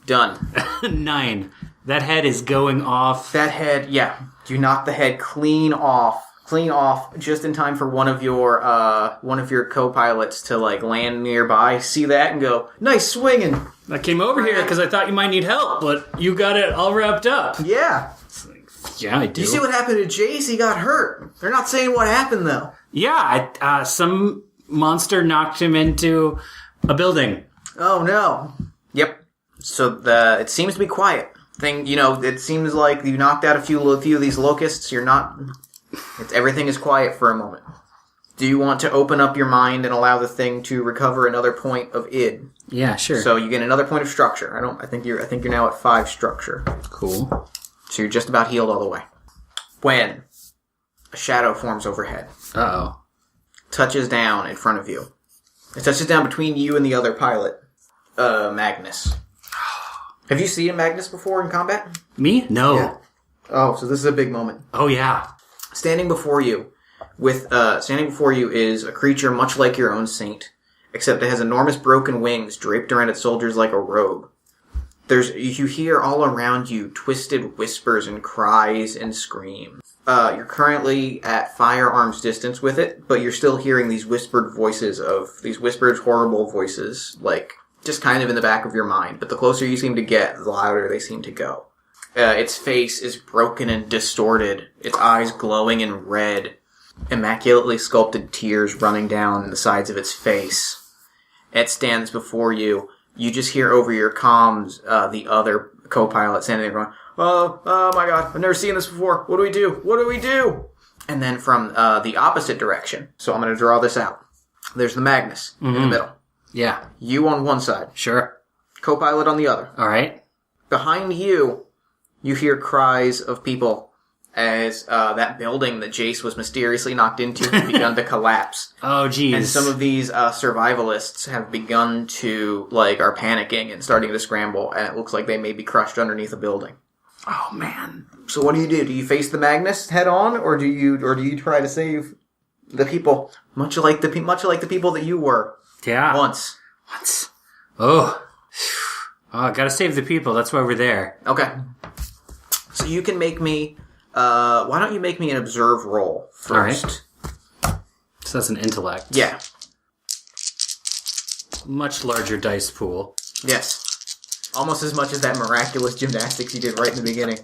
9. That head is going off. That head, yeah. You knock the head clean off, just in time for one of your co-pilots to like land nearby, see that, and go, "Nice swinging." I came over here because I thought you might need help, but you got it all wrapped up. Yeah. Yeah, I do. You see what happened to Jace? He got hurt. They're not saying what happened though. Yeah, some monster knocked him into a Oh no. Yep. So it seems to be quiet. It seems like you knocked out a few of these locusts. Everything is quiet for a moment. Do you want to open up your mind and allow the thing to recover another point of id? Yeah, sure. So you get another point of structure. I think you're now at 5 structure. Cool. So you're just about healed all the way. When a shadow forms overhead. Uh-oh. Touches down in front of you. It touches down between you and the other pilot, Magnus. Have you seen Magnus before in combat? Me? No. Yeah. Oh, so this is a big moment. Oh, yeah. Standing before you is a creature much like your own saint, except it has enormous broken wings draped around its shoulders like a robe. You hear all around you twisted whispers and cries and screams. You're currently at firearms distance with it, but you're still hearing these whispered horrible voices, like, just kind of in the back of your mind. But the closer you seem to get, the louder they seem to go. Its face is broken and distorted, its eyes glowing in red, immaculately sculpted tears running down the sides of its face. It stands before you. You just hear over your comms the other co-pilot standing there going, oh my god, I've never seen this before. What do we do? And then from the opposite direction, so I'm going to draw this out. There's the Magnus in the middle. Yeah. You on one side. Sure. Co-pilot on the other. All right. Behind you, you hear cries of people as that building that Jace was mysteriously knocked into has begun to collapse. Oh, geez. And some of these survivalists have begun to, are panicking and starting to scramble, and it looks like they may be crushed underneath a building. Oh, man. So what do? Do you face the Magnus head on, or do you try to save the people, much like the people that you were? Yeah. Once. Oh, gotta save the people. That's why we're there. Okay. So you can make me, why don't you make me an observe roll first? All right. So that's an intellect. Yeah. Much larger dice pool. Yes. Almost as much as that miraculous gymnastics you did right in the beginning.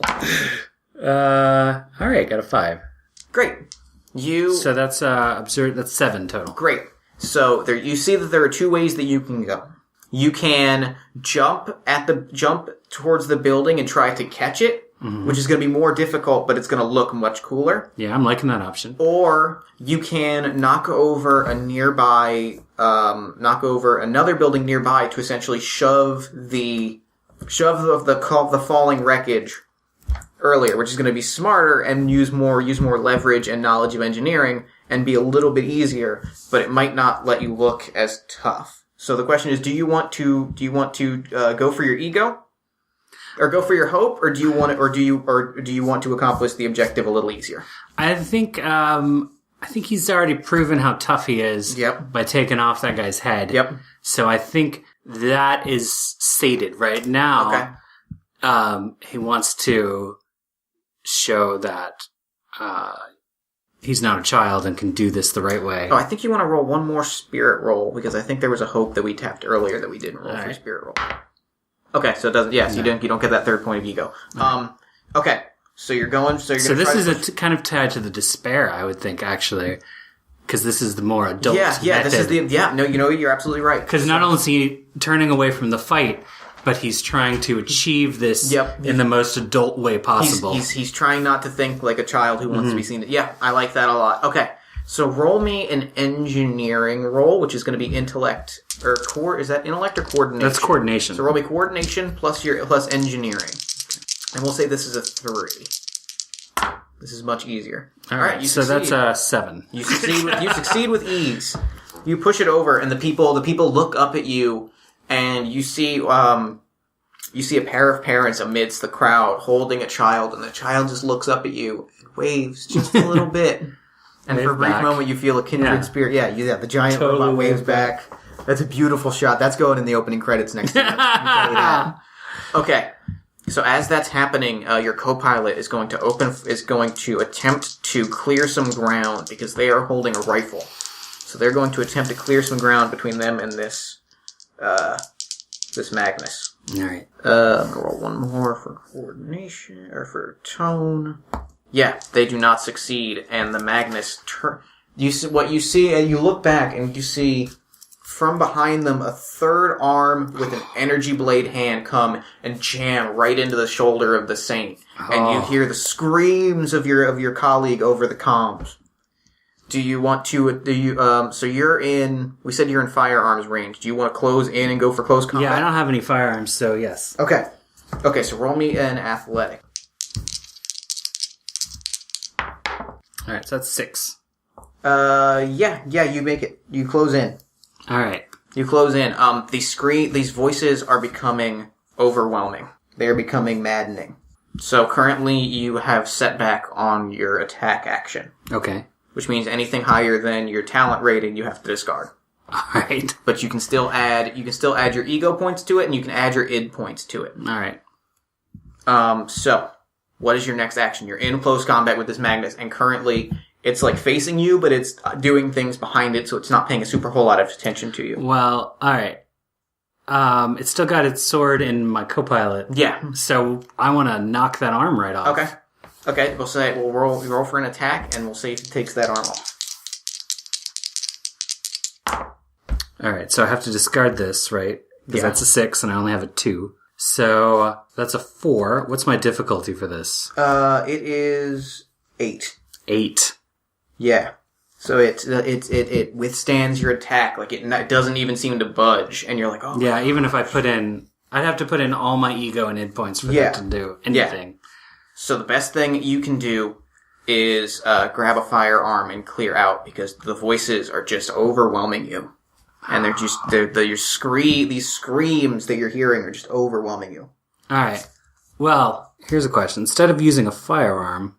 All right, got a 5. Great. So that's, absurd. That's 7 total. Great. So you see that there are 2 ways that you can go. You can jump towards the building and try to catch it, which is going to be more difficult, but it's going to look much cooler. Yeah, I'm liking that option. Or you can knock over another building nearby to essentially shove the falling wreckage earlier, which is going to be smarter and use more leverage and knowledge of engineering and be a little bit easier, but it might not let you look as tough. So the question is, do you want to go for your ego, or go for your hope, or do you want to accomplish the objective a little easier? I think he's already proven how tough he is. Yep. By taking off that guy's head. Yep. So I think that is sated right now. Okay. He wants to show that he's not a child and can do this the right way. Oh, I think you want to roll one more spirit roll, because I think there was a hope that we tapped earlier that we didn't roll for your spirit roll. Okay, so it doesn't. Yes, no. You don't get that third point of ego. Okay, so you're going. So this is kind of tied to the despair, I would think, actually, because this is the more adult. Yeah. method. This is No, you're absolutely right. Because not only is he turning away from the fight, but he's trying to achieve this in the most adult way possible. He's trying not to think like a child who wants to be seen. Yeah, I like that a lot. Okay, so roll me an engineering roll, which is going to be intellect or core. Is that intellect or coordination? That's coordination. So roll me coordination plus engineering, and we'll say this is a 3. This is much easier. All right, so that's a 7. You succeed with ease. You push it over, and the people look up at you. And you see a pair of parents amidst the crowd holding a child, and the child just looks up at you and waves just a little bit. And for a brief moment, you feel a kindred spirit. Yeah, the giant robot waves back. That's a beautiful shot. That's going in the opening credits next year. Okay, so as that's happening, your co-pilot is going to attempt to clear some ground because they are holding a rifle. So they're going to attempt to clear some ground between them and this Magnus. Alright. I'm gonna roll one more for coordination, or for tone. Yeah, they do not succeed, and the Magnus you see, and you look back, and you see from behind them a third arm with an energy blade hand come and jam right into the shoulder of the Saint. And you hear the screams of your colleague over the comms. So you're in, we said you're in firearms range. Do you want to close in and go for close combat? Yeah, I don't have any firearms, so yes. Okay, so roll me an athletic. Alright, so that's 6. You make it. You close in. Alright. You close in. These voices are becoming overwhelming. They are becoming maddening. So currently you have setback on your attack action. Okay. Which means anything higher than your talent rating you have to discard. Alright. But you can still add your ego points to it, and you can add your id points to it. Alright. So what is your next action? You're in close combat with this Magnus, and currently it's like facing you, but it's doing things behind it, so it's not paying a super whole lot of attention to you. Well, alright. It's still got its sword in my co-pilot. Yeah. So I want to knock that arm right off. Okay, we'll roll for an attack, and we'll see if it takes that arm off. Alright, so I have to discard this, right? Because that's a 6, and I only have a 2. So that's a 4. What's my difficulty for this? It is 8. 8. Yeah. So it withstands your attack, like it doesn't even seem to budge, and you're like, oh. Yeah, even if I'd have to put in all my ego and id points for that to do anything. Yeah. So the best thing you can do is grab a firearm and clear out, because the voices are just overwhelming you, and these screams that you're hearing are just overwhelming you. All right. Well, here's a question: instead of using a firearm,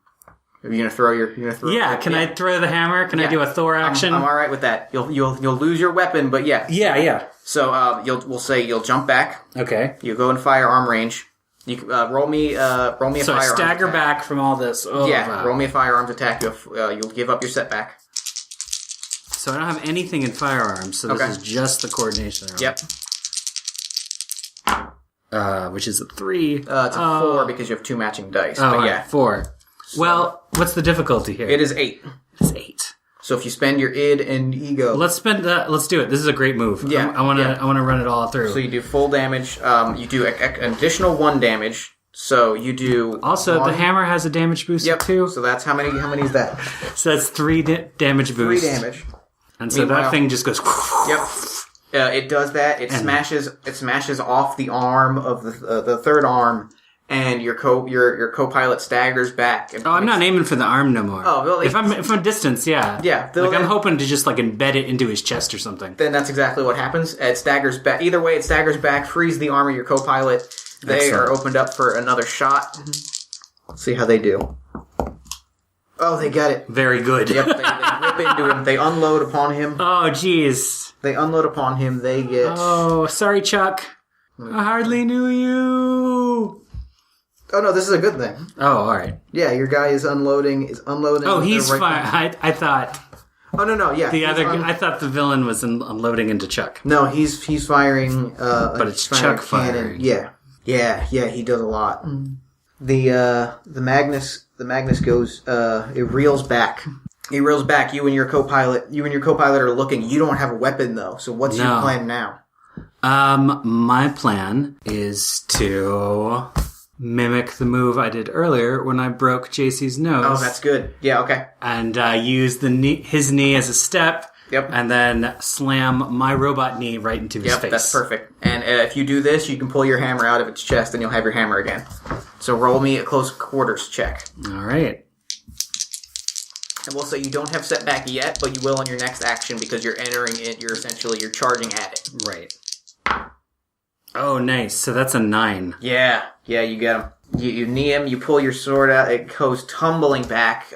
are you gonna throw your? Can I throw the hammer? Can I do a Thor action? I'm all right with that. You'll lose your weapon, but yeah. Yeah. So we'll say you'll jump back. Okay. You go in firearm range. You roll me a firearms So I stagger attack. Back from all this. Oh, wow. Roll me a firearms attack. You'll give up your setback. So I don't have anything in firearms, so this is just the coordination roll. Yep. Which is a 3. It's a 4 because you have 2 matching dice. Oh, but yeah. 4. So, well, what's the difficulty here? It is 8. It's 8. So if you spend your id and ego, let's do it. This is a great move. Yeah, I want to run it all through. So you do full damage. You do an additional 1 damage. So you do also 1. The hammer has a damage boost too. So that's how many is that? So that's 3 damage boost. 3 damage. And so that thing just goes. Yep. It does that. It smashes off the arm of the third arm, and your co-pilot staggers back. And I'm not aiming for the arm no more. Oh, well, if I'm distance, yeah. Yeah. I'm hoping to just embed it into his chest or something. Then that's exactly what happens. It staggers back. Either way, it staggers back, frees the arm of your co-pilot. They Excellent. are opened up for another shot. Let's see how they do. Oh, they got it. Very good. Yep, they rip into him. They unload upon him. Oh, jeez. They unload upon him. They get... Oh, sorry, Chuck. I hardly knew you. Oh, no, this is a good thing. Oh, all right. Yeah, your guy is unloading. Oh, he's fine. I thought... Oh, no, yeah. I thought the villain was unloading into Chuck. No, he's firing... but it's Chuck firing. Yeah, he does a lot. The Magnus goes, it reels back. He reels back. You and your co-pilot are looking. You don't have a weapon, though, so what's your plan now? My plan is to mimic the move I did earlier when I broke JC's nose. Oh, that's good. Yeah, okay. And use his knee as a step. Yep. And then slam my robot knee right into his face. Yep, that's perfect. And if you do this, you can pull your hammer out of its chest and you'll have your hammer again. So roll me a close quarters check. All right. And we'll say you don't have setback yet, but you will on your next action because you're entering it. You're charging at it. Right. Oh, nice. So that's a 9. Yeah, you get him. You knee him, you pull your sword out, it goes tumbling back.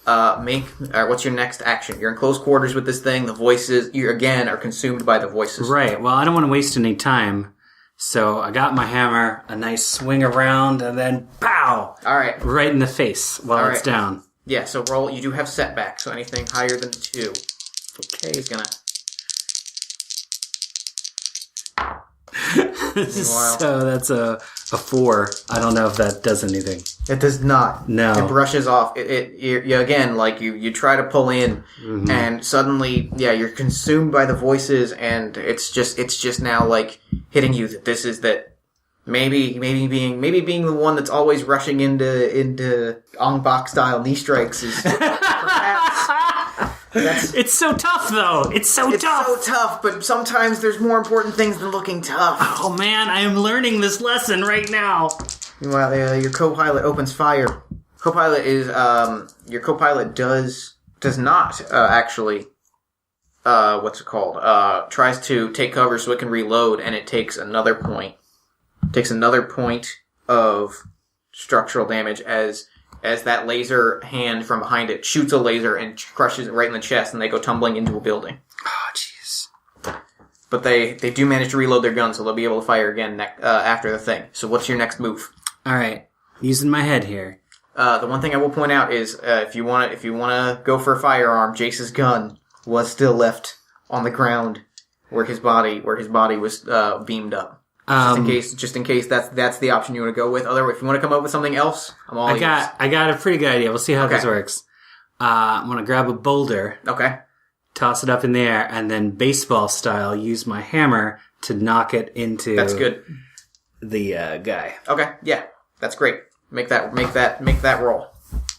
What's your next action? You're in close quarters with this thing. The voices, you again are consumed by the voices. Right. Well, I don't want to waste any time. So I got my hammer, a nice swing around, and then pow! All right. Right in the face while it's down. Yeah, so roll. You do have setback, so anything higher than 2. Okay, he's gonna... So that's a 4. I don't know if that does anything. It does not. No. It brushes off. You try to pull in, and suddenly, you're consumed by the voices, and it's just now like hitting you that this is that maybe being the one that's always rushing into Ong Bak style knee strikes is perhaps. It's so tough, though. It's so tough, but sometimes there's more important things than looking tough. Oh man, I am learning this lesson right now. Meanwhile, your co-pilot opens fire. Your co-pilot does not actually. What's it called? Tries to take cover so it can reload, and it takes another point. Takes another point of structural damage as that laser hand from behind it shoots a laser and crushes it right in the chest, and they go tumbling into a building. Oh, jeez. But they do manage to reload their guns, so they'll be able to fire again after the thing. So what's your next move? All right, using my head here. The one thing I will point out is if you want to go for a firearm, Jace's gun was still left on the ground where his body was beamed up. Just in case that's the option you want to go with. Otherwise, if you want to come up with something else, I'm all ears. I got a pretty good idea. We'll see how this works. I'm gonna grab a boulder. Okay. Toss it up in the air, and then baseball style use my hammer to knock it into. That's good. The guy. Okay. Yeah, that's great. Make that roll.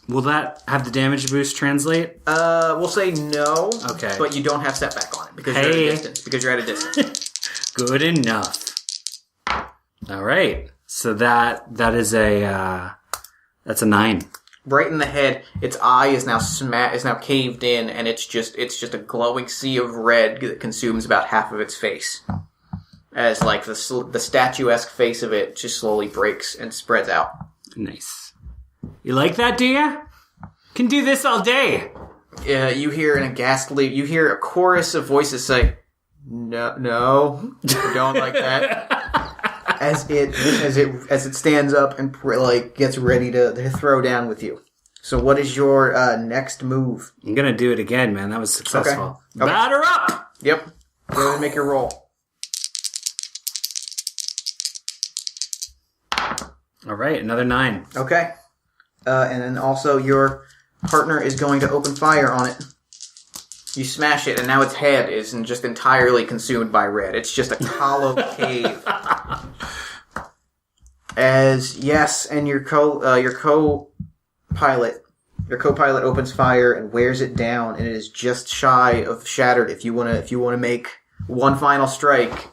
Will that have the damage boost translate? We'll say no. Okay. But you don't have setback on it because you're at a distance. Because you're at a distance. Good enough. All right. So that is that's a 9. Right in the head. Its eye is now caved in, and it's just a glowing sea of red that consumes about half of its face. As like the statuesque face of it just slowly breaks and spreads out. Nice. You like that, do ya? Can do this all day. You hear a chorus of voices say, "No, we don't like that." As it stands up and gets ready to throw down with you. So, what is your next move? I'm gonna do it again, man. That was successful. Okay. Batter up. Yep. Go ahead and make your roll. All right, another 9. Okay. And then also your partner is going to open fire on it. You smash it, and now its head is just entirely consumed by red. It's just a hollow cave. And your co-pilot opens fire and wears it down, and it is just shy of shattered. If you want to make one final strike,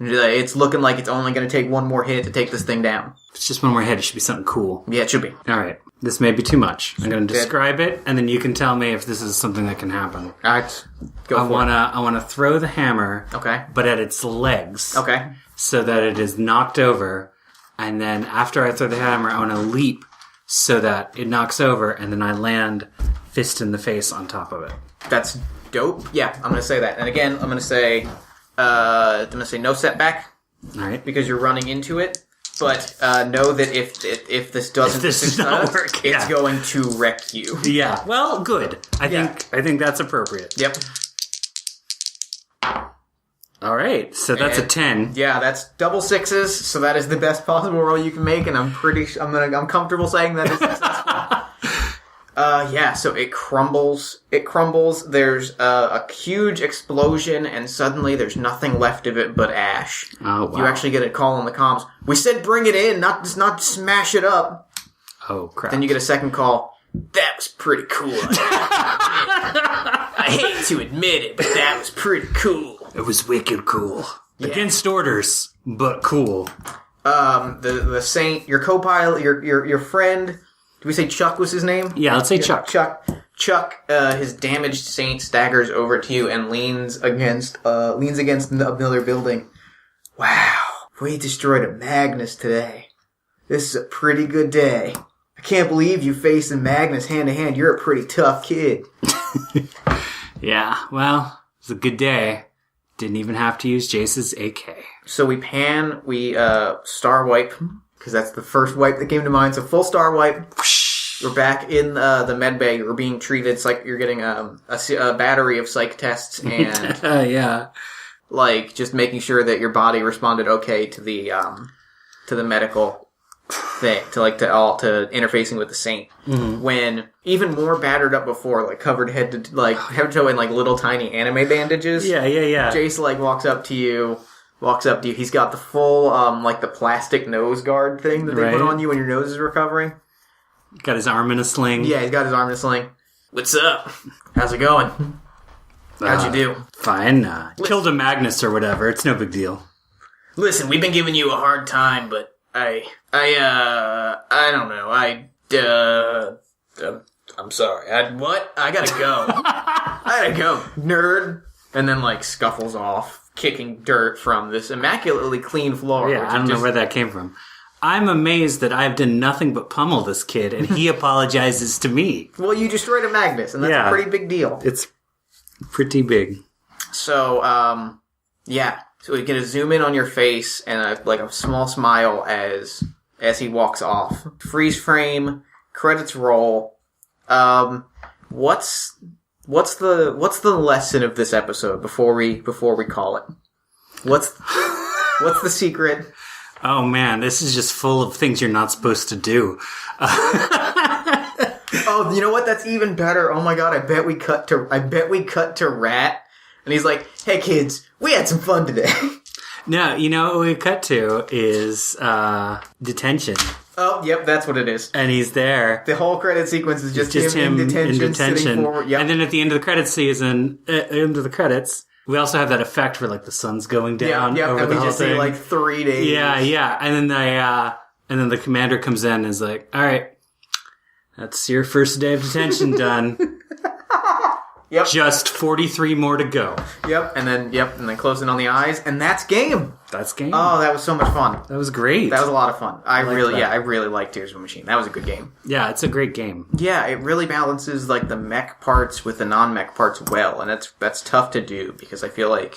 It's looking like it's only going to take one more hit to take this thing down. If it's just one more hit, it should be something cool. Yeah, it should be. All right. This may be too much. I'm going to describe it, and then you can tell me if this is something that can happen. All right. Go for it. I want to throw the hammer, Okay. but at its legs. Okay. So that it is knocked over, and then after I throw the hammer, I want to leap so that it knocks over, and then I land fist in the face on top of it. That's dope. Yeah, I'm going to say that. And again, I'm going to say no setback. All right. Because you're running into it. But know that if this doesn't does not work, it's going to wreck you. Yeah. Well, good. I think that's appropriate. Yep. All right. So that's a 10. Yeah, that's double sixes. So that is the best possible roll you can make, and I'm comfortable saying that is successful. So it crumbles. There's a huge explosion, and suddenly there's nothing left of it but ash. Oh, wow. You actually get a call on the comms. We said bring it in, not smash it up. Oh, crap. Then you get a second call. That was pretty cool. I hate to admit it, but that was pretty cool. It was wicked cool. Yeah. Against orders, but cool. The Saint, your co-pilot, your friend... Did we say Chuck was his name? Yeah, let's say Chuck. Chuck, his damaged Saint staggers over to you and leans against another building. Wow, we destroyed a Magnus today. This is a pretty good day. I can't believe you facing Magnus hand to hand. You're a pretty tough kid. Yeah, well, it was a good day. Didn't even have to use Jace's AK. So we star wipe. Because that's the first wipe that came to mind. So full star wipe. We're back in the med bay. You're being treated. It's like you're getting a battery of psych tests and yeah, like just making sure that your body responded okay to the medical thing, to interfacing with the Saint. Mm-hmm. When even more battered up before, like covered head to toe in like little tiny anime bandages. Yeah. Jace walks up to you. He's got the full, the plastic nose guard thing that they put on you when your nose is recovering. Got his arm in a sling. Yeah, he's got his arm in a sling. What's up? How's it going? How'd you do? Fine. Killed a Magnus or whatever. It's no big deal. Listen, we've been giving you a hard time, but I don't know. I'm sorry. I gotta go. Nerd. And then, scuffles off. Kicking dirt from this immaculately clean floor. Yeah, I don't know where that came from. I'm amazed that I've done nothing but pummel this kid, and he apologizes to me. Well, you destroyed a Magnus, and that's a pretty big deal. It's pretty big. So, So we get a zoom in on your face and a small smile as he walks off. Freeze frame, credits roll. What's the lesson of this episode before we call it? What's the secret? Oh man, this is just full of things you're not supposed to do. Oh, you know what? That's even better. Oh my god, I bet we cut to Rat, and he's like, "Hey kids, we had some fun today." No, you know what we cut to is detention. Oh, yep, that's what it is. And he's there. The whole credit sequence is just him in detention. Sitting forward. Yep. And then at the end of the credits, we also have that effect where the sun's going down over and the we whole just thing. see 3 days. Yeah. And then the commander comes in and is like, "All right, that's your first day of detention done." Yep. Just 43 more to go. Yep, and then closing on the eyes, and that's game. That's game. Oh, that was so much fun. That was great. That was a lot of fun. I really liked Tears of a Machine. That was a good game. Yeah, it's a great game. Yeah, it really balances the mech parts with the non-mech parts well, and that's tough to do because I feel like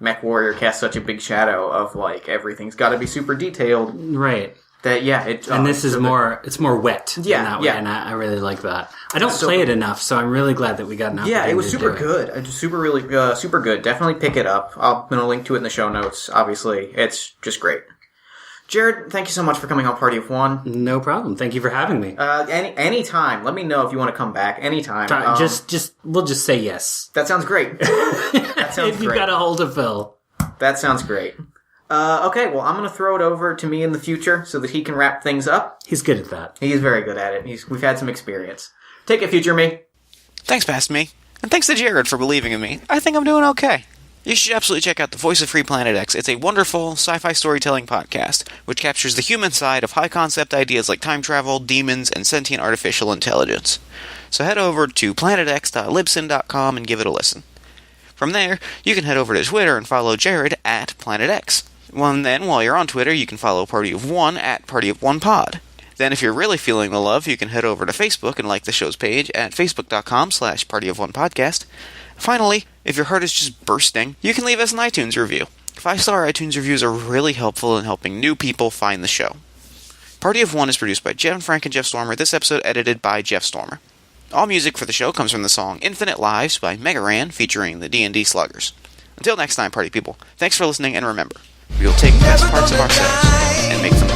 Mech Warrior casts such a big shadow of everything's got to be super detailed. Right. That this is more. It's more wet. Yeah, in that way, yeah. And I really like that. I don't play it enough, so I'm really glad that we got an opportunity. Yeah, it was super good. Super good. Definitely pick it up. I'm going to link to it in the show notes. Obviously, it's just great. Jared, thank you so much for coming on Party of One. No problem. Thank you for having me. Anytime. Let me know if you want to come back. Anytime. We'll just say yes. That sounds great. That sounds if you got a hold of Phil. That sounds great. Okay, well, I'm going to throw it over to me in the future so that he can wrap things up. He's good at that. He's very good at it. We've had some experience. Take it, future me. Thanks, past me. And thanks to Jared for believing in me. I think I'm doing okay. You should absolutely check out The Voice of Free Planet X. It's a wonderful sci-fi storytelling podcast, which captures the human side of high-concept ideas like time travel, demons, and sentient artificial intelligence. So head over to planetx.libsyn.com and give it a listen. From there, you can head over to Twitter and follow Jared at PlanetX. Well, then, while you're on Twitter, you can follow Party of One at Party of One Pod. Then, if you're really feeling the love, you can head over to Facebook and like the show's page at facebook.com/partyofonepodcast. Finally, if your heart is just bursting, you can leave us an iTunes review. 5-star iTunes reviews are really helpful in helping new people find the show. Party of One is produced by Jeff Frank and Jeff Stormer, this episode edited by Jeff Stormer. All music for the show comes from the song Infinite Lives by Megaran, featuring the D&D Sluggers. Until next time, party people, thanks for listening, and remember, we will take the best parts of ourselves and make them